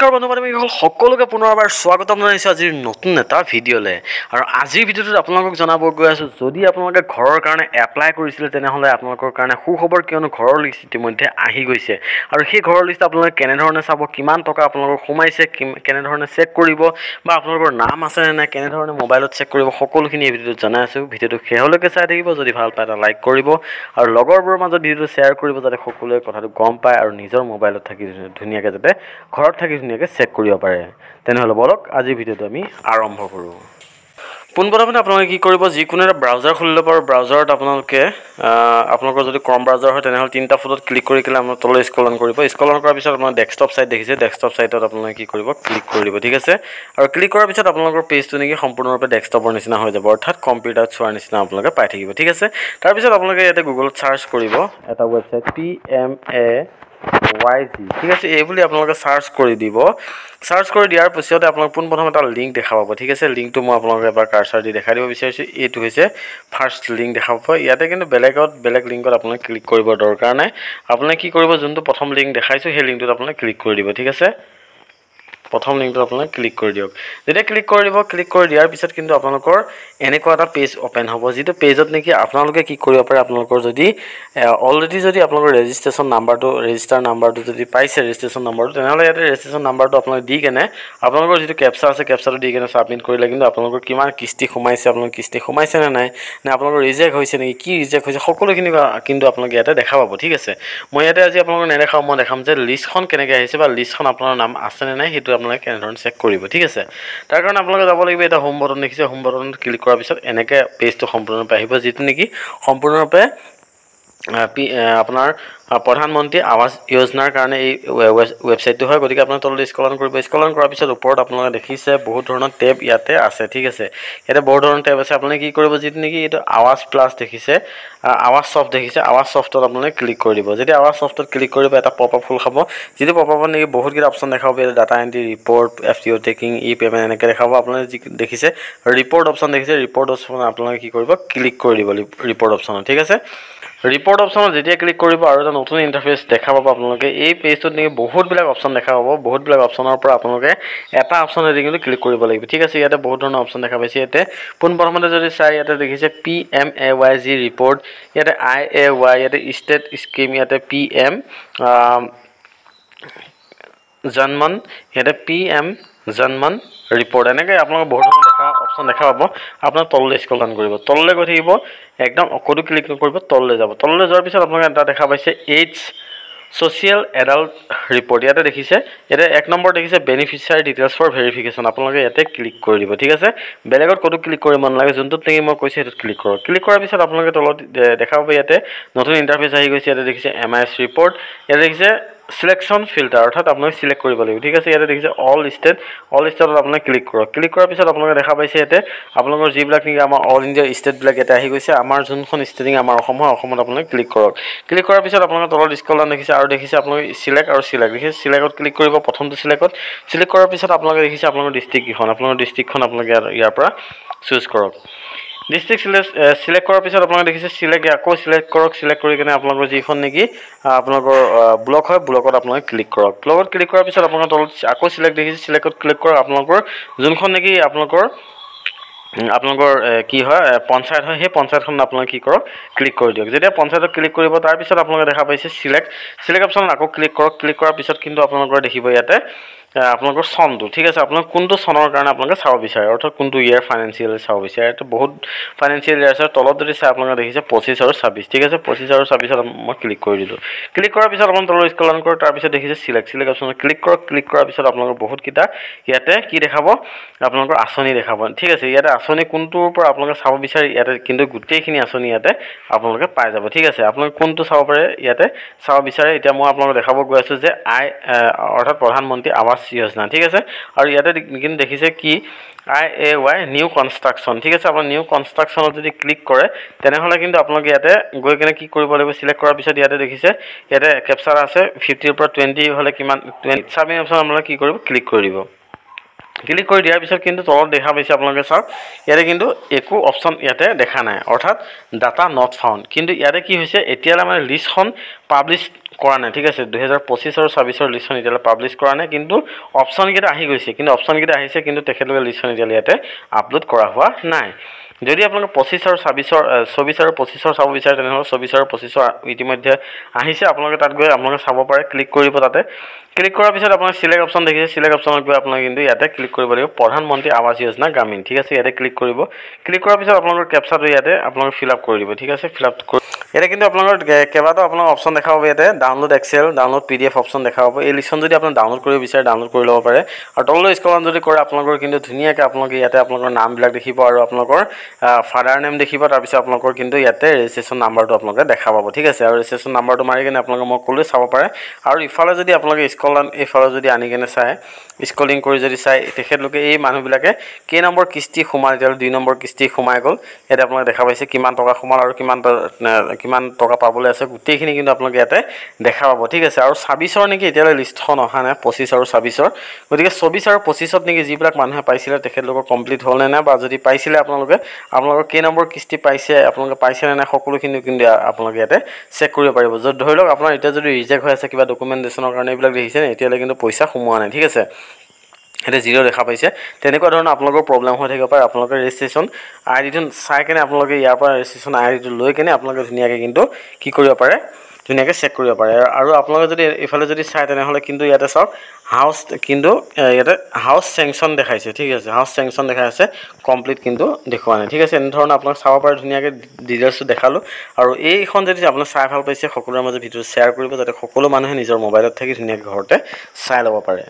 নমস্কাৰ বন্ধু বান্ধৱীসকল সকলোকে পুনৰবাৰ স্বাগতম জনাইছোঁ আজিৰ নতুন এটা ভিডিঅ'লৈ আৰু আজিৰ ভিডিঅ'টোত আপোনালোকক জনাব গৈ আছোঁ যদি আপোনালোকে ঘৰৰ কাৰণে এপ্লাই কৰিছিলে তেনেহ'লে আপোনালোকৰ কাৰণে সুখবৰ কিয়নো ঘৰৰ লিষ্ট ইতিমধ্যে আহি গৈছে আৰু সেই ঘৰৰ লিষ্ট আপোনালোকে কেনেধৰণে চাব কিমান টকা আপোনালোকৰ সোমাইছে কেনেধৰণে চেক কৰিব বা আপোনালোকৰ নাম আছে নে নাই কেনেধৰণে মোবাইলত চেক কৰিব সকলোখিনি এই ভিডিঅ'টোত জনাই আছোঁ ভিডিঅ'টো শেষলৈকে চাই থাকিব যদি ভাল পায় এটা লাইক কৰিব আৰু লগৰবোৰৰ মাজত ভিডিঅ'টো শ্বেয়াৰ কৰিব যাতে সকলোৱে কথাটো গম পায় আৰু নিজৰ মোবাইলত থাকি ধুনীয়াকৈ যাতে ঘৰত থাকি ধুনীয়াকৈ চেক কৰিব পাৰে তেনেহ'লে বলক আজিৰ ভিডিঅ'টো আমি আৰম্ভ কৰোঁ পোনপ্ৰথমে আপোনালোকে কি কৰিব যিকোনো এটা ব্ৰাউজাৰ খুলি ল'ব আৰু ব্ৰাউজাৰত আপোনালোকৰ যদি ক্ৰম ব্ৰাউজাৰ হয় তেনেহ'লে তিনিটা ফটোত ক্লিক কৰি কিনে আপোনালোকে তললৈ স্ক্ৰল কৰিব স্ক্ৰল কৰাৰ পিছত আপোনাৰ ডেস্কটপ চাইট দেখিছে ডেস্কটপ চাইটত আপোনালোকে কি কৰিব ক্লিক কৰি দিব ঠিক আছে আৰু ক্লিক কৰাৰ পিছত আপোনালোকৰ পেজটো নেকি সম্পূৰ্ণৰূপে ডেস্কটপৰ নিচিনা হৈ যাব অৰ্থাৎ কম্পিউটাৰত চোৱাৰ নিচিনা আপোনালোকে পাই থাকিব ঠিক আছে তাৰপিছত আপোনালোকে ইয়াতে গুগলত চাৰ্চ কৰিব এটা ৱেবছাইট PMAYG ঠিক আছে এই বুলি আপোনালোকে চাৰ্চ কৰি দিব চাৰ্চ কৰি দিয়াৰ পিছতে আপোনাক পোনপ্ৰথমে এটা লিংক দেখা পাব ঠিক আছে লিংকটো মই আপোনালোকে এবাৰ কাৰ্চাৰ দি দেখাই দিব বিচাৰিছোঁ এইটো হৈছে ফাৰ্ষ্ট লিংক দেখা পাব ইয়াতে কিন্তু বেলেগ লিংকত আপোনালোকে ক্লিক কৰিব দৰকাৰ নাই আপোনালোকে কি কৰিব যোনটো প্ৰথম লিংক দেখাইছোঁ সেই লিংকটোত আপোনালোকে ক্লিক কৰি দিব ঠিক আছে প্ৰথম লিংকটো আপোনালোকে ক্লিক কৰি দিয়ক যেতিয়া ক্লিক কৰি দিব ক্লিক কৰি দিয়াৰ পিছত কিন্তু আপোনালোকৰ এনেকুৱা এটা পেজ অপেন হ'ব যিটো পেজত নেকি আপোনালোকে কি কৰিব পাৰে আপোনালোকৰ যদি অলৰেডি যদি আপোনালোকৰ ৰেজিষ্ট্ৰেশ্যন নাম্বাৰটো যদি পাইছে ৰেজিষ্ট্ৰেশ্যন নাম্বাৰটো তেনেহ'লে ইয়াতে ৰেজিষ্ট্ৰেশ্যন নাম্বাৰটো আপোনালোকে দি কেনে আপোনালোকৰ যিটো কেপচা আছে কেপচাটো দি কেনে ছাবমিট কৰিলে কিন্তু আপোনালোকৰ কিমান কিস্তি সোমাইছে আপোনালোকৰ কিস্তি সোমাইছে নে নাই নে আপোনালোকৰ ৰিজেক্ট হৈছে নেকি কি ৰিজেক্ট হৈছে সকলোখিনি কিন্তু আপোনালোকে ইয়াতে দেখা পাব ঠিক আছে মই ইয়াতে আজি আপোনালোকক নেদেখাওঁ মই দেখাম যে লিষ্টখন কেনেকৈ আহিছে বা লিষ্টখন আপোনাৰ নাম আছে নে নাই সেইটো আপোনালোকে কেনেধৰণে চেক কৰিব ঠিক আছে তাৰ কাৰণে আপোনালোকে যাব লাগিব এটা হোম বটন দেখিছে হোম বটনত ক্লিক কৰাৰ পিছত এনেকৈ পেজটো সম্পূৰ্ণৰূপে আহিব যিটো নেকি সম্পূৰ্ণৰূপে আপোনাৰ প্ৰধানমন্ত্ৰী আৱাস যোজনাৰ কাৰণে এই ৱেবছাইটটো হয় গতিকে আপোনাৰ তললৈ স্ক্ৰল কৰিব স্ক্ৰল কৰাৰ পিছত ওপৰত আপোনালোকে দেখিছে বহুত ধৰণৰ টেব ইয়াতে আছে ঠিক আছে ইয়াতে বহুত ধৰণৰ টেব আছে আপোনালোকে কি কৰিব যিটো নেকি এইটো আৱাজ প্লাছ দেখিছে আৱাজ ছফ্ট দেখিছে আৱাজ ছফ্টত আপোনালোকে ক্লিক কৰি দিব যেতিয়া আৱাজ ছফ্টত ক্লিক কৰিব এটা পপ আপ খোল খাব যিটো পপ আপত নেকি বহুতকেইটা অপশ্যন দেখাব data entry report FTO taking payment এনেকৈ দেখাব আপোনালোকে যি দেখিছে ৰিপৰ্ট অপশ্যন দেখিছে ৰিপৰ্ট অপশ্যন আপোনালোকে কি কৰিব ক্লিক কৰি দিব ৰিপৰ্ট অপশ্যনত ঠিক আছে ৰিপৰ্ট অপশ্যনত যেতিয়া ক্লিক কৰিব আৰু এটা নতুন ইণ্টাৰফেচ দেখা পাব আপোনালোকে এই পেজটোত নেকি বহুতবিলাক অপশ্যন দেখা পাব বহুতবিলাক অপশ্যনৰ পৰা আপোনালোকে এটা অপশ্যন এদি কিন্তু ক্লিক কৰিব লাগিব ঠিক আছে ইয়াতে বহুত ধৰণৰ অপশ্যন দেখা পাইছে ইয়াতে পোনপ্ৰথমতে যদি চাই ইয়াতে দেখিছে PMAYG ৰিপৰ্ট ইয়াতে IAY ইয়াতে ষ্টেট স্কিম ইয়াতে PM জনমন ইয়াতে PM জনমন ৰিপৰ্ট এনেকৈ আপোনালোকে বহুত ধৰণৰ অপশ্যন দেখা পাব আপোনাৰ তললৈ স্ক্ৰল ডাউন কৰিব তললৈ গৈ থাকিব একদম ক'তো ক্লিক নকৰিব তললৈ যাব তললৈ যোৱাৰ পিছত আপোনালোকে এটা দেখা পাইছে এইডছ ছ'চিয়েল এডাল্ট ৰিপৰ্ট ইয়াতে দেখিছে ইয়াতে 1 নম্বৰ দেখিছে বেনিফিচিয়াৰী ডিটেইলছ ফৰ ভেৰিফিকেশ্যন আপোনালোকে ইয়াতে ক্লিক কৰি দিব ঠিক আছে বেলেগত ক'তো ক্লিক কৰিব মন নালাগে যোনটোত নেকি মই কৈছোঁ সেইটোত ক্লিক কৰক ক্লিক কৰাৰ পিছত আপোনালোকে তলত দেখা পাব ইয়াতে নতুন ইণ্টাৰফেচ আহি গৈছে ইয়াতে দেখিছে MIS ৰিপৰ্ট ইয়াতে দেখিছে সিলেকশ্যন ফিল্টাৰ অৰ্থাৎ আপোনালোকে সিলেক্ট কৰিব লাগিব ঠিক আছে ইয়াতে দেখিছে অল ষ্টেটত আপোনালোকে ক্লিক কৰক ক্লিক কৰাৰ পিছত আপোনালোকে দেখা পাইছে ইয়াতে আপোনালোকৰ যিবিলাক নেকি আমাৰ অল ইণ্ডিয়া ষ্টেটবিলাক ইয়াতে আহি গৈছে আমাৰ যোনখন ষ্টেটিং আমাৰ অসম হয় অসমত আপোনালোকে ক্লিক কৰক ক্লিক কৰাৰ পিছত আপোনালোকে তলত স্ক্ৰল ডাউন দেখিছে আৰু দেখিছে আপোনালোকে চিলেক্ট দেখিছে চিলেক্টত ক্লিক কৰিব প্ৰথমটো চিলেক্ট কৰাৰ পিছত আপোনালোকে দেখিছে আপোনালোকৰ ডিষ্ট্ৰিক্টখন আপোনালোকে ইয়াৰ পৰা চুজ কৰক ডিষ্ট্ৰিক্ট চিলেক্ট কৰাৰ পিছত আপোনালোকে দেখিছে আকৌ চিলেক্ট কৰক চিলেক্ট কৰি কিনে আপোনালোকৰ যিখন নেকি আপোনালোকৰ ব্লক হয় ব্লকত আপোনালোকে ক্লিক কৰক ব্লকত ক্লিক কৰাৰ পিছত আপোনালোকৰ তলত আকৌ চিলেক্ট দেখিছে চিলেক্টত ক্লিক কৰক আপোনালোকৰ যোনখন নেকি আপোনালোকৰ কি হয় পঞ্চায়ত হয় সেই পঞ্চায়তখন আপোনালোকে কি কৰক ক্লিক কৰি দিয়ক যেতিয়া পঞ্চায়তত ক্লিক কৰিব তাৰপিছত আপোনালোকে দেখা পাইছে চিলেক্ট অপশ্যনত আকৌ ক্লিক কৰক ক্লিক কৰাৰ পিছত কিন্তু আপোনালোকৰ দেখিব ইয়াতে আপোনালোকৰ চনটো ঠিক আছে আপোনালোক কোনটো চনৰ কাৰণে আপোনালোকে চাব বিচাৰে অৰ্থাৎ কোনটো ইয়াৰ ফাইনেন্সিয়েল চাব বিচাৰে এটা বহুত ফাইনেন্সিয়েল ইয়াৰ আছে তলত যদি চাই আপোনালোকে দেখিছে 25 আৰু 26 ঠিক আছে 25 আৰু 26ত মই ক্লিক কৰি দিলোঁ ক্লিক কৰাৰ পিছত আপোনালোকে তলত স্ক্ৰল ডাউন কৰক তাৰপিছত দেখিছে চিলেক্ট অপশ্যনত ক্লিক কৰক ক্লিক কৰাৰ পিছত আপোনালোকৰ বহুতকেইটা ইয়াতে কি দেখাব আপোনালোকৰ আঁচনি দেখাব ঠিক আছে ইয়াতে আঁচনি কোনটোৰ পৰা আপোনালোকে চাব বিচাৰে ইয়াতে কিন্তু গোটেইখিনি আঁচনি ইয়াতে আপোনালোকে পাই যাব ঠিক আছে আপোনালোকে কোনটো চাব পাৰে ইয়াতে চাব বিচাৰে এতিয়া মই আপোনালোকক দেখাব গৈ আছোঁ যে অৰ্থাৎ প্ৰধানমন্ত্ৰী আৱাস যোজনা ঠিক আছে আৰু ইয়াতে কিন্তু দেখিছে কি IAY নিউ কনষ্ট্ৰাকশ্যন ঠিক আছে আপোনাৰ নিউ কনষ্ট্ৰাকশ্যনত যদি ক্লিক কৰে তেনেহ'লে কিন্তু আপোনালোকে ইয়াতে গৈ কিনে কি কৰিব লাগিব চিলেক্ট কৰাৰ পিছত ইয়াতে দেখিছে ইয়াতে কেপচাৰ আছে 50 ৰ পৰা 20 হ'লে কিমান 27 অপশ্যন আপোনালোকে কি কৰিব ক্লিক কৰি দিব ক্লিক কৰি দিয়াৰ পিছত কিন্তু তলত দেখা পাইছে আপোনালোকে চাওক ইয়াতে কিন্তু একো অপশ্যন ইয়াতে দেখা নাই অৰ্থাৎ ডাটা নট ফাউণ্ড কিন্তু ইয়াতে কি হৈছে এতিয়ালৈ মানে লিষ্টখন পাব্লিছ কৰা নাই ঠিক আছে 2025 আৰু 26 লিষ্টখন এতিয়ালৈ পাব্লিছ কৰা নাই কিন্তু অপশ্যনকেইটা আহি গৈছে কিন্তু অপশ্যনকেইটা আহিছে কিন্তু তেখেতলোকে লিষ্টখন এতিয়ালৈ ইয়াতে আপলোড কৰা হোৱা নাই যদি আপোনালোকে 25 আৰু 24 আৰু 25 চাব বিচাৰে তেনেহ'লে 24 আৰু 25 ইতিমধ্যে আহিছে আপোনালোকে তাত গৈ আপোনালোকে চাব পাৰে ক্লিক কৰিব তাতে ক্লিক কৰাৰ পিছত আপোনালোকে সিলেক্ট অপশ্যন দেখিছে সিলেক্ট অপশ্যনত গৈ আপোনালোকে কিন্তু ইয়াতে ক্লিক কৰিব লাগিব প্ৰধানমন্ত্ৰী আৱাস যোজনা গ্ৰামীণ ঠিক আছে ইয়াতে ক্লিক কৰিব ক্লিক কৰাৰ পিছত আপোনালোকৰ কেপচাটো ইয়াতে আপোনালোকে ফিল আপ কৰি দিব ঠিক আছে ফিল আপ কৰি ইয়াতে কিন্তু আপোনালোকৰ কেইবাটাও আপোনালোকৰ অপশ্যন দেখা পাব ইয়াতে download excel download PDF option দেখা পাব এই লিষ্টখন যদি আপুনি ডাউনলোড কৰিব বিচাৰে ডাউনলোড কৰি ল'ব পাৰে আৰু তললৈ স্ক্ৰল যদি কৰে আপোনালোকৰ কিন্তু ধুনীয়াকৈ আপোনালোকে ইয়াতে আপোনালোকৰ নামবিলাক দেখিব আৰু আপোনালোকৰ ফাদাৰ নেম দেখিব তাৰপিছত আপোনালোকৰ কিন্তু ইয়াতে ৰেজিষ্ট্ৰেশ্যন নাম্বাৰটো আপোনালোকে দেখা পাব ঠিক আছে আৰু ৰেজিষ্ট্ৰেশ্যন নাম্বাৰটো মাৰি কিনে আপোনালোকে মই ক'লৈ চাব পাৰে আৰু ইফালে যদি আপোনালোকে এইফালে যদি আনি কিনে চায় স্ক্ৰলিং কৰি যদি চায় তেখেতলোকে এই মানুহবিলাকে কেই নম্বৰ কিস্তি সোমাল এতিয়ালৈ 2 নম্বৰ কিস্তি সোমাই গ'ল ইয়াতে আপোনালোকে দেখা পাইছে কিমান টকা সোমাল আৰু কিমান টকা পাবলৈ আছে গোটেইখিনি কিন্তু আপোনালোকে ইয়াতে দেখা পাব ঠিক আছে আৰু 26ৰ নেকি এতিয়ালৈ লিষ্টখন অহা নাই 25 আৰু 26ৰ গতিকে 24 আৰু 25ত নেকি যিবিলাক মানুহে পাইছিলে তেখেতলোকৰ কমপ্লিট হ'ল নে নাই বা যদি পাইছিলে আপোনালোকৰ কেই নম্বৰ কিস্তি পাইছে আপোনালোকে পাইছে নে নাই সকলোখিনি কিন্তু আপোনালোকে ইয়াতে চেক কৰিব পাৰিব য'ত ধৰি লওক আপোনাৰ এতিয়া যদি ৰিজেক্ট হৈ আছে কিবা ডকুমেণ্টেশ্যনৰ কাৰণে এইবিলাক দেখিছে এতিয়ালৈ কিন্তু পইচা সোমোৱা নাই ঠিক আছে এটা 0 দেখা পাইছে তেনেকুৱা ধৰণৰ আপোনালোকৰ প্ৰব্লেম হৈ থাকিব পাৰে আপোনালোকে ৰেজিষ্ট্ৰেশ্যন আইডিটো চাই কেনে আপোনালোকে ইয়াৰ পৰা ৰেজিষ্ট্ৰেশ্যন আইডিটো লৈ কেনে আপোনালোকে ধুনীয়াকৈ কিন্তু কি কৰিব পাৰে ধুনীয়াকৈ চেক কৰিব পাৰে আৰু আপোনালোকে যদি ইফালে যদি চাই তেনেহ'লে কিন্তু ইয়াতে চাওক হাউচ কিন্তু ইয়াতে হাউচ চেংচন দেখাইছে ঠিক আছে হাউচ চেংচন দেখাই আছে কমপ্লিট কিন্তু দেখুওৱা নাই ঠিক আছে এনেধৰণৰ আপোনালোকে চাব পাৰে ধুনীয়াকৈ ডিটেইলছটো দেখালোঁ আৰু এইখন যদি আপোনালোকে চাই ভাল পাইছে সকলোৰে মাজত ভিডিঅ'টো শ্বেয়াৰ কৰিব যাতে সকলো মানুহে নিজৰ মোবাইলত থাকি ধুনীয়াকৈ ঘৰতে চাই ল'ব পাৰে